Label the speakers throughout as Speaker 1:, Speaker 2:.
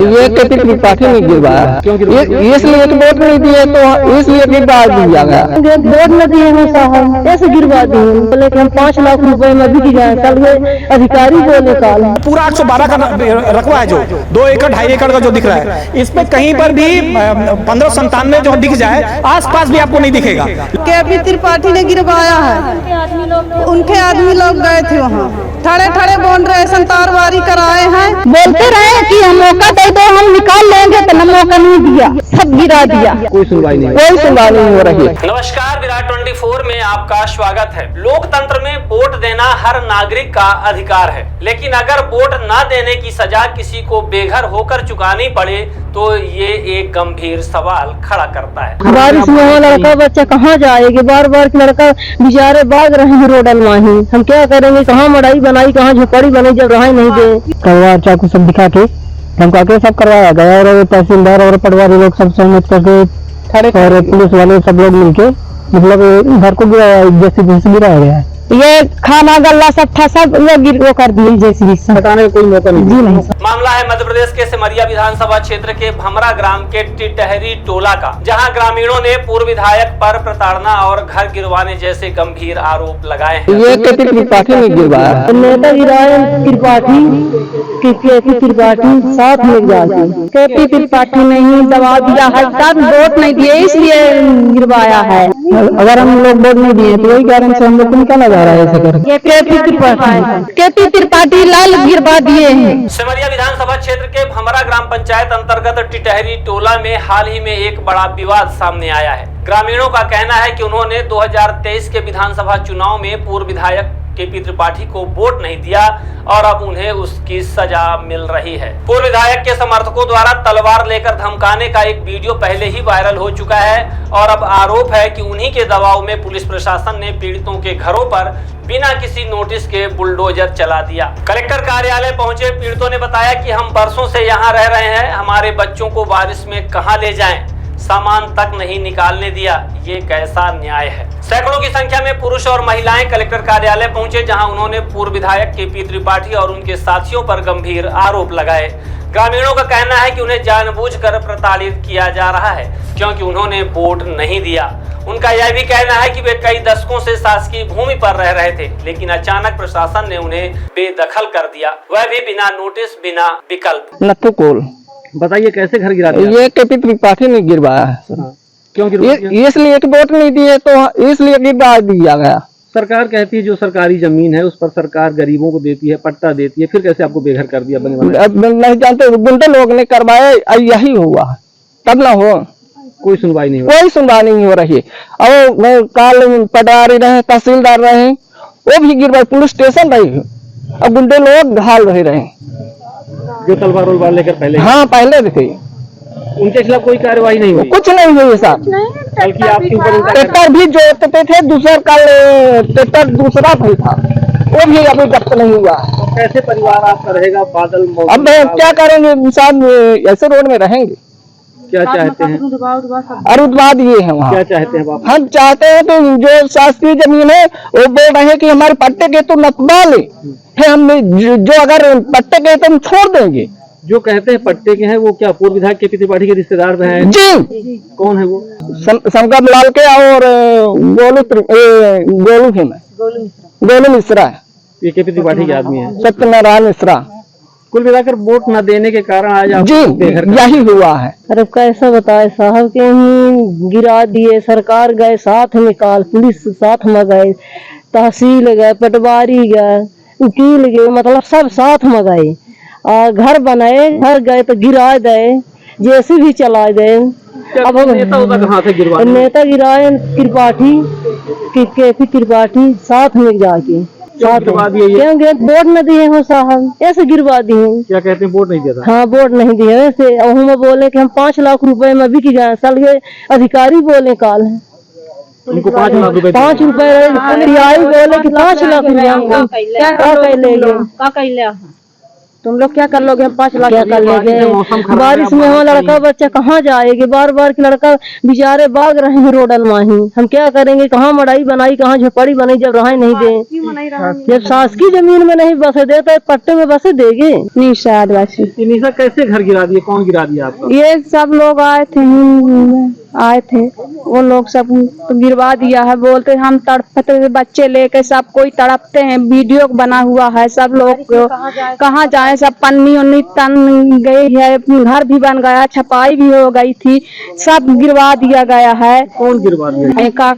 Speaker 1: ये केपी त्रिपाठी ने गिरवाया, इसलिए तो वोट नहीं दिए, तो इसलिए गिरवा दिया गया।
Speaker 2: वोट न दिए हैं साहब, ऐसे गिरवा दिए। बोले कि हम 5 लाख रुपए में बिक जाए, कल ये अधिकारी बोले काल
Speaker 3: पूरा 812 का रकबा है, जो 2 एकड़ 2.5 एकड़ का जो दिख रहा है, इसमें कहीं पर भी 1597 जो दिख जाए, आसपास भी आपको नहीं दिखेगा।
Speaker 2: केपी त्रिपाठी ने गिरवाया है, उनके आदमी लोग गए थे वहाँ, ठड़े ठड़े बोल रहे, संतारवारी कराए हैं, बोलते रहे कि हम मौका दे दो, हम निकाल लेंगे, तो मौका नहीं दिया, सब गिरा दिया,
Speaker 1: कोई सुनवाई नहीं हो रही।
Speaker 4: नमस्कार, विराट 24 में आपका स्वागत है। लोकतंत्र में वोट देना हर नागरिक का अधिकार है, लेकिन अगर वोट न देने की सजा किसी को बेघर होकर चुकानी पड़े तो ये एक गंभीर सवाल खड़ा करता है।
Speaker 2: बारिश में लड़का बच्चा कहाँ जाएगी, बार बार लड़का बेचारे भाग रहे हैं रोडल माही, हम क्या करेंगे, कहाँ मड़ाई बनाई, कहाँ झोपड़ी बनी, जब रहा नहीं दे।
Speaker 1: तलवार चाकू सब दिखा के धमका के सब करवाया गया, और तहसीलदार और पटवारी लोग सब सहमत करके और पुलिस वाले सब लोग मिलके मतलब घर को जैसे गिराया गया है।
Speaker 2: ये खाना गल्ला सब था, सब वो कर दिए, जैसे
Speaker 1: हटाने का कोई मौका नहीं।
Speaker 2: जी नहीं।
Speaker 4: मामला है मध्य प्रदेश के सिमरिया विधानसभा क्षेत्र के भमरा ग्राम के टिटहरी टोला का, जहां ग्रामीणों ने पूर्व विधायक पर प्रताड़ना और घर गिरवाने जैसे गंभीर आरोप लगाए हैं।
Speaker 1: ये केपी त्रिपाठी ने गिरवाया,
Speaker 2: नेता गिरायन त्रिपाठी, केपी त्रिपाठी साथ में जाके केपी त्रिपाठी ने ही दबा दिया है, तब वोट नहीं दिए, इसलिए गिरवाया है।
Speaker 1: अगर हम लोग वोट नहीं दिए तो वही कारण से हम लोग को निकाला जा रहा है ऐसे कर।
Speaker 2: केपी त्रिपाठी लाल गिरवा दिए हैं।
Speaker 4: सिमरिया विधानसभा क्षेत्र के भमरा ग्राम पंचायत अंतर्गत टिटहरी टोला में हाल ही में एक बड़ा विवाद सामने आया है। ग्रामीणों का कहना है कि उन्होंने 2023 के विधानसभा चुनाव में पूर्व विधायक केपी त्रिपाठी को वोट नहीं दिया और अब उन्हें उसकी सजा मिल रही है। पूर्व विधायक के समर्थकों द्वारा तलवार लेकर धमकाने का एक वीडियो पहले ही वायरल हो चुका है और अब आरोप है कि उन्हीं के दबाव में पुलिस प्रशासन ने पीड़ितों के घरों पर बिना किसी नोटिस के बुलडोजर चला दिया। कलेक्टर कार्यालय पहुंचे पीड़ितों ने बताया कि हम बरसों से यहाँ रह रहे हैं, हमारे बच्चों को बारिश में कहाँ ले जाएं, सामान तक नहीं निकालने दिया, ये कैसा न्याय है। सैकड़ों की संख्या में पुरुष और महिलाएं कलेक्टर कार्यालय पहुंचे, जहां उन्होंने पूर्व विधायक केपी त्रिपाठी और उनके साथियों पर गंभीर आरोप लगाए। ग्रामीणों का कहना है कि उन्हें जानबूझकर प्रताड़ित किया जा रहा है क्योंकि उन्होंने वोट नहीं दिया। उनका यह भी कहना है कि वे कई दशकों से शासकीय भूमि पर रह रहे थे, लेकिन अचानक प्रशासन ने उन्हें बेदखल कर दिया, वह भी बिना नोटिस, बिना विकल्प।
Speaker 1: नथु कोल,
Speaker 3: बताइए कैसे घर गिरा दिया?
Speaker 1: ये केपी त्रिपाठी ने गिरवाया है।
Speaker 3: क्यों गिरवाया?
Speaker 1: इसलिए तो वोट नहीं दिए, तो इसलिए गिरवा दिया गया।
Speaker 3: सरकार कहती है जो सरकारी जमीन है उस पर सरकार गरीबों को देती है, पट्टा देती है, फिर कैसे आपको बेघर कर दिया?
Speaker 1: नहीं जानते, गुंडे लोग ने करवाया, यही हुआ, तब ना हो।
Speaker 3: कोई सुनवाई नहीं,
Speaker 1: कोई सुनवाई नहीं हो रही। अब काल पटवारी रहे, तहसीलदार रहे, वो भी गिरवाए, पुलिस स्टेशन रही, अब गुंडे लोग घाल रहे
Speaker 3: जो तलवार लेकर पहले।
Speaker 1: हाँ, पहले थे,
Speaker 3: उनके खिलाफ कोई कार्रवाई नहीं हुई?
Speaker 1: कुछ नहीं हुई साहब।
Speaker 3: बल्कि आपके ऊपर
Speaker 1: ट्रैक्टर भी जोतते थे, दूसरा कल ट्रैक्टर दूसरा भी था, वो भी अभी जब्त नहीं हुआ।
Speaker 3: तो कैसे परिवार आपका रहेगा? बादल
Speaker 1: अब क्या करेंगे साहब, ऐसे रोड में रहेंगे।
Speaker 3: क्या चाहते हैं?
Speaker 1: अरुदवाद ये है वहाँ।
Speaker 3: क्या चाहते हैं आप?
Speaker 1: हम चाहते हैं तो जो शासकीय जमीन है वो बोल रहे हैं कि हमारे पट्टे के तो नकबा ले है, हम जो अगर पट्टे के तो हम छोड़ देंगे।
Speaker 3: जो कहते हैं पट्टे के हैं वो क्या पूर्व विधायक केपी त्रिपाठी के रिश्तेदार हैं?
Speaker 1: जी।
Speaker 3: कौन है वो?
Speaker 1: शंकर लाल के और गोलू मिश्रा,
Speaker 3: ये केपी त्रिपाठी के आदमी है।
Speaker 1: सत्यनारायण मिश्रा।
Speaker 3: कुल मिलाकर वोट न देने के कारण आज आप
Speaker 1: यही हुआ है।
Speaker 2: अरे कैसा बताए साहब के ही गिरा दिए, सरकार गए साथ में, काल पुलिस साथ में गए, तहसील गए, पटवारी गए, वकील गए, मतलब सब साथ में गए, घर बनाए, घर गए तो गिरा गए, जैसे भी चला गए।
Speaker 3: अब नेता से गिरवा?
Speaker 2: नेता गिराए त्रिपाठी, केपी त्रिपाठी साथ में जाके
Speaker 3: गिरवा दिए।
Speaker 2: वोट न दिए हो साहब, ऐसे गिरवा दिए।
Speaker 3: क्या कहते हैं? वोट नहीं दिया था?
Speaker 2: हाँ, वोट नहीं दिए ऐसे। में बोले कि हम 5 लाख रुपए में बिक जाए, कल ये अधिकारी बोले काल है
Speaker 3: उनको 5 लाख रुपए,
Speaker 2: 5 रुपए बोले कि 5 लाख रुपया क्या तुम लोग क्या कर लोगे? हम 5 लाख क्या कर लोगे? बारिश में हो लड़का बच्चा कहाँ जाएगी? बार बार के लड़का बेचारे भाग रहे हैं रोडल माही। हम क्या करेंगे? कहाँ मड़ाई बनाई, कहाँ झोपड़ी बनी जब रहा नहीं दे। जब शासकीय जमीन में नहीं बसे दे तो पट्टे में बसे देंगे। निशा आदिवासी।
Speaker 3: निशा कैसे घर गिरा दिए? कौन गिरा दिया आपका?
Speaker 2: ये सब लोग आए थे वो लोग सब गिरवा दिया है। बोलते हम तड़पते बच्चे लेके सब कोई तड़पते हैं। वीडियो बना हुआ है। सब लोग कहाँ जाए? सब पन्नी उन्नी तन गई है। घर भी बन गया, छपाई भी हो गई थी, सब गिरवा दिया गया है।
Speaker 3: कौन गिरवा दिया?
Speaker 2: का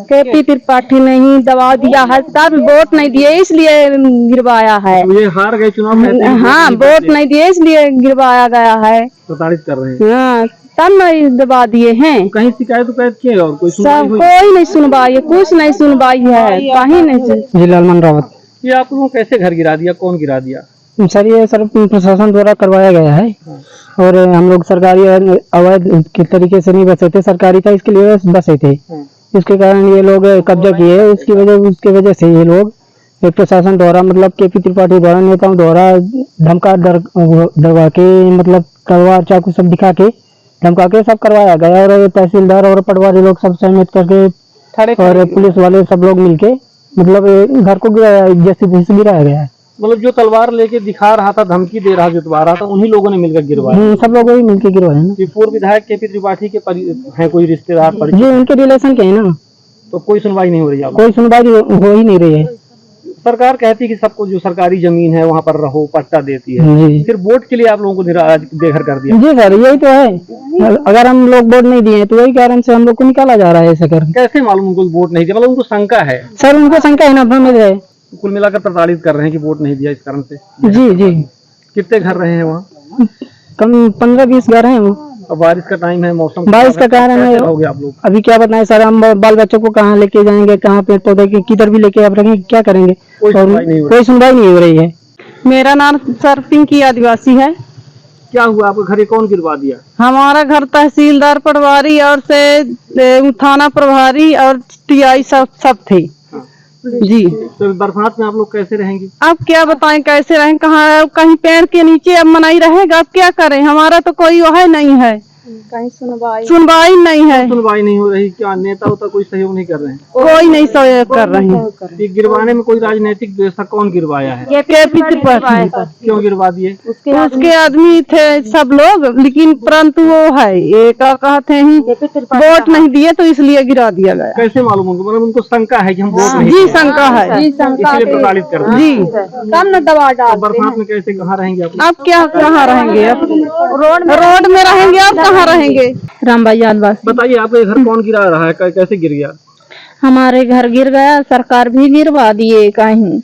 Speaker 2: केपी त्रिपाठी ने ही दबा दिया है। तब वोट नहीं दिए इसलिए गिरवाया है।
Speaker 3: ये हार गए चुनाव में?
Speaker 2: हाँ, वोट नहीं दिए इसलिए गिरवाया गया है।
Speaker 3: प्रताड़ित कर रहे हैं।
Speaker 2: हाँ, तब नहीं दबा दिए हैं।
Speaker 3: कहीं शिकायत किए और कोई
Speaker 2: कोई नहीं सुनवाई है, कुछ नहीं सुनवाई है, कहीं नहीं।
Speaker 1: जी लालमन रावत।
Speaker 3: ये आप लोगों कैसे घर गिरा दिया? कौन गिरा दिया?
Speaker 1: सर ये सर प्रशासन द्वारा करवाया गया है और हम लोग सरकारी अवैध के तरीके से नहीं बसे थे, सरकारी था इसके लिए बसे थे। इसके कारण ये लोग कब्जा किए, उसकी वजह से ये लोग प्रशासन द्वारा मतलब केपी त्रिपाठी द्वारा, नेताओं द्वारा धमका डरवा के मतलब तलवार चाकू सब दिखा के धमका के सब करवाया गया। और तहसीलदार और पटवारी लोग सब सहमत करके और पुलिस वाले सब लोग मिलके मतलब घर को जैसे गिराया गया है।
Speaker 3: मतलब जो तलवार लेके दिखा रहा था, धमकी दे रहा, जुटवा रहा था, उन्हीं लोगों ने मिलकर गिरवाया।
Speaker 1: सब लोगों ही मिलकर गिरवाया ना।
Speaker 3: पूर्व विधायक केपी त्रिपाठी के है कोई रिश्तेदार?
Speaker 1: जी उनके रिलेशन के है ना।
Speaker 3: तो कोई सुनवाई नहीं हो रही है?
Speaker 1: कोई सुनवाई हो ही नहीं रही है।
Speaker 3: सरकार कहती है कि सबको जो सरकारी जमीन है वहाँ पर रहो, पट्टा देती है। फिर वोट के लिए आप लोगों को बेघर कर दिया।
Speaker 1: जी सर यही तो है। अगर हम लोग वोट नहीं दिए तो वही कारण से हम लोग को निकाला जा रहा है ऐसा कर।
Speaker 3: कैसे मालूम उनको वोट नहीं दिया? मतलब उनको शंका है?
Speaker 1: सर उनको शंका है ना, भ्रमित है।
Speaker 3: कुल मिलाकर प्रताड़ित कर रहे हैं कि वोट नहीं दिया इस कारण से।
Speaker 1: जी जी।
Speaker 3: कितने घर रहे हैं वहाँ?
Speaker 1: कम 15-20 घर हैं वो।
Speaker 3: अब बारिश का टाइम है, मौसम
Speaker 1: बारिश का कारण है।
Speaker 3: रहोगे आप लोग?
Speaker 1: अभी क्या बताएं सर, हम बाल बच्चों को कहाँ लेके जाएंगे, कहाँ पेड़ पौधे किधर भी लेके आप रखेंगे, क्या करेंगे? कोई सुनवाई नहीं हो रही है।
Speaker 2: मेरा नाम सर पिंकी आदिवासी है।
Speaker 3: क्या हुआ आपके घर? कौन गिरवा दिया?
Speaker 2: हमारा घर तहसीलदार पटवारी और से थाना प्रभारी और टीआई सब थे। जी।
Speaker 3: तो बरसात में आप लोग कैसे रहेंगे?
Speaker 2: अब क्या बताएं कैसे रहें? कहाँ कहीं पेड़ के नीचे अब मनाई रहेगा। अब क्या करें? हमारा तो कोई वह नहीं है, कहीं सुनवाई नहीं है।
Speaker 3: सुनवाई नहीं हो रही। क्या नेता होता कोई सहयोग नहीं कर रहे हैं?
Speaker 2: कोई नहीं सहयोग कर रहे हैं।
Speaker 3: गिरवाने में कोई राजनीतिक व्यवस्था कौन गिरवाया है?
Speaker 2: केपी त्रिपाठी।
Speaker 3: क्यों गिरवा दिए?
Speaker 2: उसके आदमी थे सब लोग, लेकिन परंतु वो है ये क्या कहते हैं वोट नहीं दिए तो इसलिए गिरा दिया गया।
Speaker 3: कैसे मालूम उनको? मतलब उनको शंका है कि हम वोट नहीं?
Speaker 2: जी शंका है,
Speaker 3: इसलिए प्रताड़ित कर रहे हैं।
Speaker 2: जी।
Speaker 5: कम न दबा डाल।
Speaker 3: बरसात में कैसे कहाँ रहेंगे आप?
Speaker 2: अब क्या कहाँ रहेंगे? अब रोड में रहेंगे। अब कहाँ रहेंगे?
Speaker 5: रामबाई आदिवासी।
Speaker 3: बताइए आपके घर कौन गिरा रहा है? कैसे गिर गया?
Speaker 5: हमारे घर गिर गया, सरकार भी गिरवा दिए कहीं।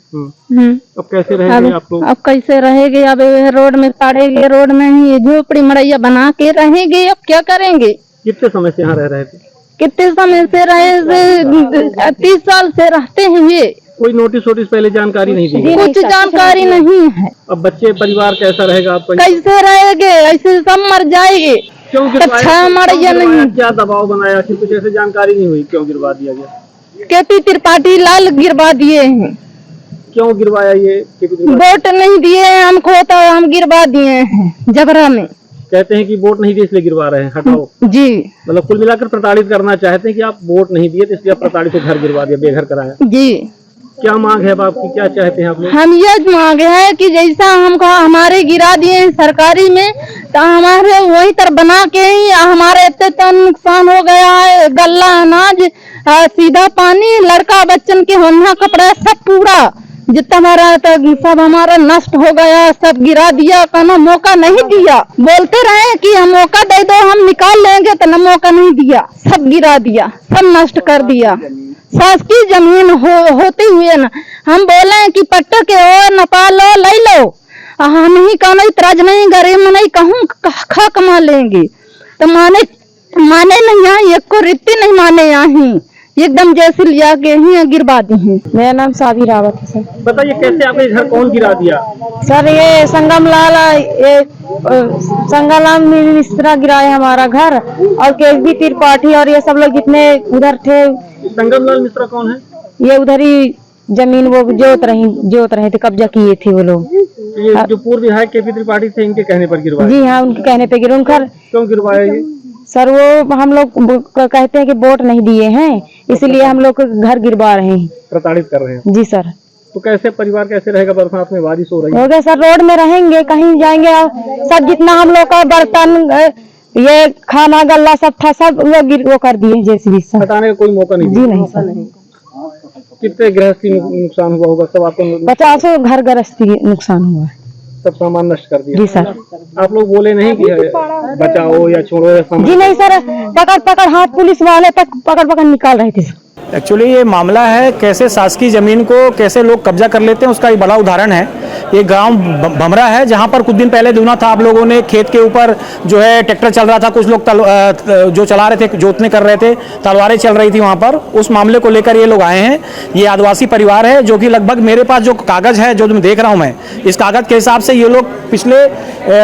Speaker 3: अब कैसे रहेंगे आप लोग?
Speaker 5: अब कैसे रहेंगे? अब रोड में पड़ेंगे, रोड में ही झोपड़ी मड़ैया बना के रहेंगे। अब क्या करेंगे?
Speaker 3: कितने समय से यहाँ रह रहे थे?
Speaker 5: कितने समय से रहे? 30 साल से रहते हैं। ये
Speaker 3: कोई नोटिस पहले जानकारी नहीं दी?
Speaker 5: कुछ जानकारी नहीं है।
Speaker 3: अब बच्चे परिवार कैसा रहेगा आपका?
Speaker 5: कैसे रहेंगे? ऐसे सब मर जाएंगे।
Speaker 3: क्यों गिरवाया? क्या दबाव बनाया? कुछ ऐसे जानकारी नहीं हुई क्यों गिरवा दिया गया?
Speaker 5: केपी त्रिपाठी लाल गिरवा दिए हैं।
Speaker 3: क्यों गिरवाया ये?
Speaker 5: वोट नहीं दिए हमको तो हम गिरवा दिए हैं जबरा में।
Speaker 3: कहते हैं कि वोट नहीं दिए इसलिए गिरवा रहे हैं, हटाओ।
Speaker 5: जी।
Speaker 3: मतलब कुल मिलाकर प्रताड़ित करना चाहते हैं कि आप वोट नहीं दिए तो इसलिए आप प्रताड़ित को घर गिरवा दिया, बेघर कराया।
Speaker 5: जी।
Speaker 3: क्या मांग है आपकी? क्या चाहते हैं आप लोग?
Speaker 5: हम ये मांग है कि जैसा हमको हमारे गिरा दिए सरकारी में तो हमारे वही तरह बना के ही हमारे इतना नुकसान हो गया है। गल्ला अनाज, सीधा पानी, लड़का बच्चन के होना कपड़ा सब पूरा जितना हमारा सब हमारा नष्ट हो गया। सब गिरा दिया, कहना मौका नहीं दिया। बोलते रहे कि हम मौका दे दो हम निकाल लेंगे, तो न मौका नहीं दिया, सब गिरा दिया, सब नष्ट कर दिया। शासकीय जमीन होते हुए न हम बोले कि पट्टा के हो नपा लो, ले लो। हम ही कहना इतराज नहीं, गरीब नहीं कहूँ खा कमा लेंगे तो माने नहीं। यहाँ एक को रित्ती नहीं माने। यहाँ एकदम जैसे लिया के ही गिरवा दी है।
Speaker 2: मेरा नाम साबी रावत है सर।
Speaker 3: बताइए कैसे आपके घर कौन गिरा दिया?
Speaker 2: सर ये संगमलाल मिश्रा गिराया हमारा घर, और केपी त्रिपाठी और ये सब लोग जितने उधर थे।
Speaker 3: संगमलाल मिश्रा कौन है?
Speaker 2: ये उधर ही जमीन वो जोत रहे थे, कब्जा किए थे वो लोग।
Speaker 6: ये जो पूर्व विधायक केपी त्रिपाठी थे, इनके कहने पर गिरवाया?
Speaker 2: जी हाँ, उनके कहने पे गिरे।
Speaker 6: क्यों गिरवाया ये?
Speaker 2: सर वो हम लोग कहते हैं कि वोट नहीं दिए हैं, इसलिए हम लोग घर गिरवा रहे हैं,
Speaker 6: प्रताड़ित कर रहे हैं।
Speaker 2: जी सर।
Speaker 6: तो कैसे परिवार कैसे रहेगा? बरसात में बारिश हो रही है।
Speaker 2: हो गया सर, रोड में रहेंगे, कहीं जाएंगे। सब जितना हम लोग का बर्तन, ये खाना गल्ला सब था, सब वो कर दिए जेसीबी से।
Speaker 6: हटाने का कोई मौका नहीं?
Speaker 2: जी नहीं सर।
Speaker 6: कितने गृहस्थी नुकसान हुआ होगा? सब आपको
Speaker 2: 50 घर गृहस्थी नुकसान हुआ।
Speaker 6: सब सामान नष्ट कर दिया?
Speaker 2: जी सर।
Speaker 6: आप लोग बोले नहीं कि बचाओ या छोड़ो या सामान?
Speaker 2: जी नहीं सर, पकड़ हाथ पुलिस वाले तक पकड़ निकाल रहे थे।
Speaker 3: एक्चुअली ये मामला है कैसे शासकीय जमीन को कैसे लोग कब्जा कर लेते हैं, उसका एक बड़ा उदाहरण है। ये गांव भमरा है, जहां पर कुछ दिन पहले दुना था, आप लोगों ने खेत के ऊपर जो है ट्रैक्टर चल रहा था, कुछ लोग जो चला रहे थे, जोतने कर रहे थे, तलवारें चल रही थी वहां पर। उस मामले को लेकर ये लोग आए हैं। ये आदिवासी परिवार है जो कि लगभग, मेरे पास जो कागज है जो देख रहा हूं मैं, इस कागज के हिसाब से ये लोग पिछले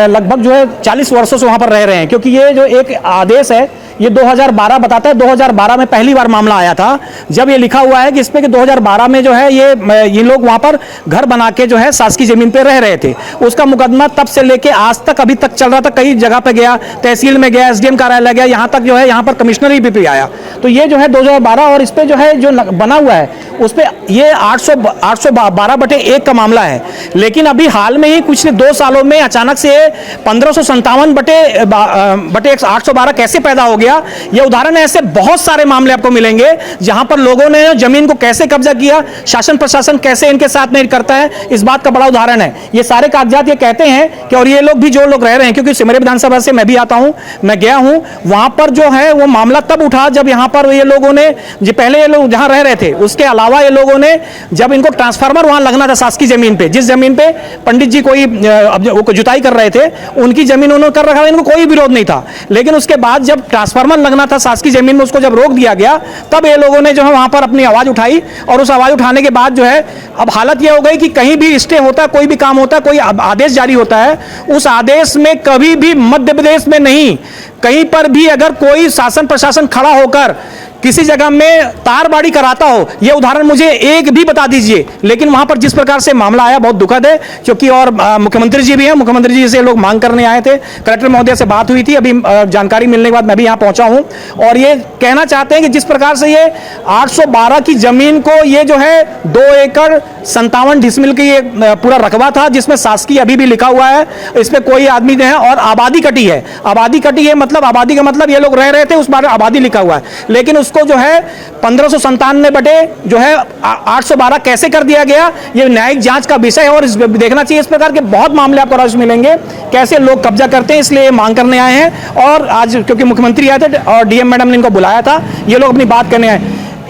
Speaker 3: लगभग जो है 40 वर्षों से वहां पर रह रहे हैं। क्योंकि ये जो एक आदेश है ये 2012 बताता है। 2012 में पहली बार मामला आया था, जब ये लिखा हुआ है कि इसमें कि 2012 में जो है ये लोग वहां पर घर बना के जो है शासकीय जमीन पे रह रहे थे। उसका मुकदमा तब से लेके आज तक अभी तक चल रहा था। कई जगह पे गया, तहसील में गया, एसडीएम कार्यालय गया, यहाँ तक जो है यहाँ पर कमिश्नरी भी आया। तो ये जो है 2012, और इस पे जो है जो बना हुआ है उस पे ये 812/1 का मामला है। लेकिन अभी हाल में ही कुछ 2 सालों में अचानक से 1557/812 कैसे पैदा हो गया, ये उदाहरण है। ऐसे बहुत सारे मामले आपको मिलेंगे जहां पर लोगों ने जमीन को कैसे कब्जा किया, शासन प्रशासन कैसे इनके साथ में करता है, इस बात का बड़ा उदाहरण है। ये सारे कागजात ये कहते हैं कि, और ये लोग भी जो लोग रह रहे हैं, क्योंकि सिमरी विधानसभा से मैं भी आता हूं, मैं गया हूं वहां पर, जो है वो मामला तब उठा जब यहां पर ये लोगों ने, जो पहले ये लोग जहां रह रहे थे उसके अलावा ये लोगों ने, जब इनको ट्रांसफार्मर वहां लगना था शासकीय जमीन पे, जिस जमीन पे पंडित जी कोई जुताई कर रहे थे, उनकी जमीन उन्होंने कर रखा था, इनको कोई विरोध नहीं था। लेकिन उसके बाद जब ट्रांसफार्मर लगना था शासकीय जमीन में, उसको जब रोक दिया गया, तब ये लोगों ने जो है वहां पर अपनी आवाज उठाई। और उस आवाज उठाने के बाद जो है अब हालत यह हो गई कि कहीं भी स्टे होता है, कोई भी काम होता है, कोई आदेश जारी होता है, उस आदेश में कभी भी मध्य प्रदेश में नहीं, कहीं पर भी अगर कोई शासन प्रशासन खड़ा होकर किसी जगह में तारबाड़ी कराता हो, ये उदाहरण मुझे एक भी बता दीजिए। लेकिन वहां पर जिस प्रकार से मामला आया बहुत दुखद है। क्योंकि और मुख्यमंत्री जी भी हैं, मुख्यमंत्री जी से लोग मांग करने आए थे, कलेक्टर महोदय से बात हुई थी, अभी जानकारी मिलने के बाद मैं भी यहाँ पहुंचा हूं, और ये कहना चाहते हैं कि जिस प्रकार से ये 812 की जमीन को, ये जो है 2 एकड़ 57 डिसमिल की ये पूरा रकबा था, जिसमें शासकीय अभी भी लिखा हुआ है, इसमें कोई आदमी नहीं है, और आबादी कटी है। आबादी कटी है मतलब, आबादी का मतलब ये लोग रह रहे थे, उस बार आबादी लिखा हुआ है। लेकिन उसको जो है 1597/812 कैसे कर दिया गया, ये न्यायिक जांच का विषय है, और देखना चाहिए। इस प्रकार के बहुत मामले आपको राज मिलेंगे कैसे लोग कब्जा करते हैं, इसलिए मांग करने आए हैं। और आज क्योंकि मुख्यमंत्री आए थे और डीएम मैडम ने इनको बुलाया था, ये लोग अपनी बात करने आए।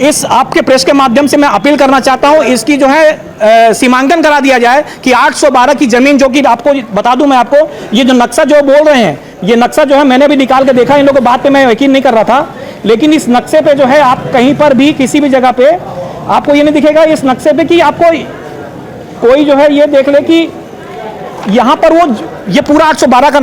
Speaker 3: इस आपके प्रेस के माध्यम से मैं अपील करना चाहता हूं, इसकी जो है सीमांकन करा दिया जाए कि 812 की जमीन, जो कि आपको बता दूं मैं आपको, ये जो नक्शा जो बोल रहे हैं, ये नक्शा जो है मैंने भी निकाल के देखा, इन लोगों की बात पे मैं यकीन नहीं कर रहा था। लेकिन इस नक्शे पे जो है आप कहीं पर भी किसी भी जगह पे आपको ये नहीं दिखेगा इस नक्शे पे कि आपको कोई जो है ये देख ले कि यहाँ पर वो ये पूरा 812 का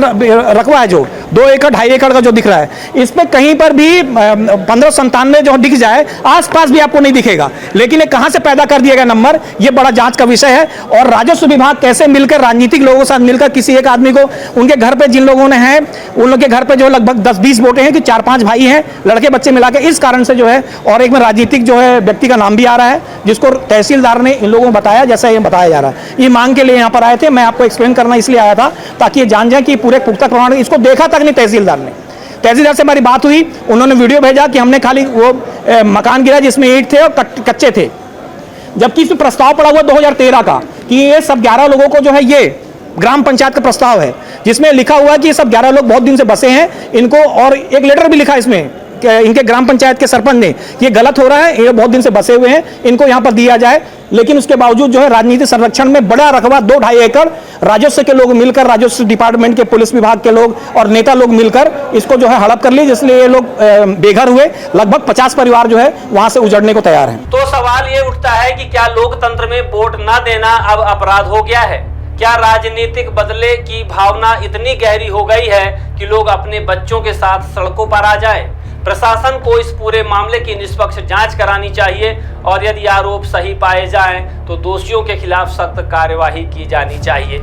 Speaker 3: रकबा है, जो 2 एकड़ 2.5 एकड़ का जो दिख रहा है, इसमें कहीं पर भी 1597 जो दिख जाए, आसपास भी आपको नहीं दिखेगा। लेकिन ये कहां से पैदा कर दिया गया नंबर, ये बड़ा जांच का विषय है। और राजस्व विभाग कैसे मिलकर, राजनीतिक लोगों के साथ मिलकर, किसी एक आदमी को, उनके घर पे जिन लोगों ने हैं, उन लोगों के घर पे जो लगभग 10-20 वोटे हैं, कि 4-5 भाई हैं, लड़के बच्चे मिला के, इस कारण से जो है, और एक में राजनीतिक जो है व्यक्ति का नाम भी आ रहा है, जिसको तहसीलदार ने इन लोगों को बताया, जैसा ये बताया जा रहा है। ये मांग के लिए यहाँ पर आए थे, मैं आपको एक्सप्लेन करना इसलिए आया था ताकि ये जान जाए कि पूरे पुख्ता प्रमाण, इसको देखा तक नहीं तहसीलदार ने। तहसीलदार से हमारी बात हुई, उन्होंने वीडियो भेजा कि हमने खाली वो मकान गिरा जिसमें ईंट थे और कच्चे थे, जबकि इसमें प्रस्ताव पड़ा हुआ 2013 का कि ये सब 11 लोगों को जो है, ये ग्राम पंचायत का प्रस्ताव है, जिसमें लिखा हुआ है कि ये सब 11 लोग बहुत दिन से बसे हैं, इनको, और एक लेटर भी लिखा इसमें इनके ग्राम पंचायत के सरपंच ने, ये गलत हो रहा है, ये बहुत दिन से बसे हुए हैं, इनको यहाँ पर दिया जाए। लेकिन उसके बावजूद जो है राजनीतिक संरक्षण में बड़ा रकबा 2-2.5 एकड़ राजस्व के लोग मिलकर, राजस्व डिपार्टमेंट के, पुलिस विभाग के लोग और नेता लोग मिलकर इसको जो है हड़प कर लिए, जिसलिए ये लोग बेघर हुए। लगभग 50 परिवार जो है वहां से उजड़ने को तैयार हैं।
Speaker 4: तो सवाल ये उठता है कि क्या लोकतंत्र में वोट न देना अब अपराध हो गया है? क्या राजनीतिक बदले की भावना इतनी गहरी हो गई है कि लोग अपने बच्चों के साथ सड़कों पर आ जाए? प्रशासन को इस पूरे मामले की निष्पक्ष जांच करानी चाहिए और यदि आरोप सही पाए जाएं तो दोषियों के खिलाफ सख्त कार्यवाही की जानी चाहिए।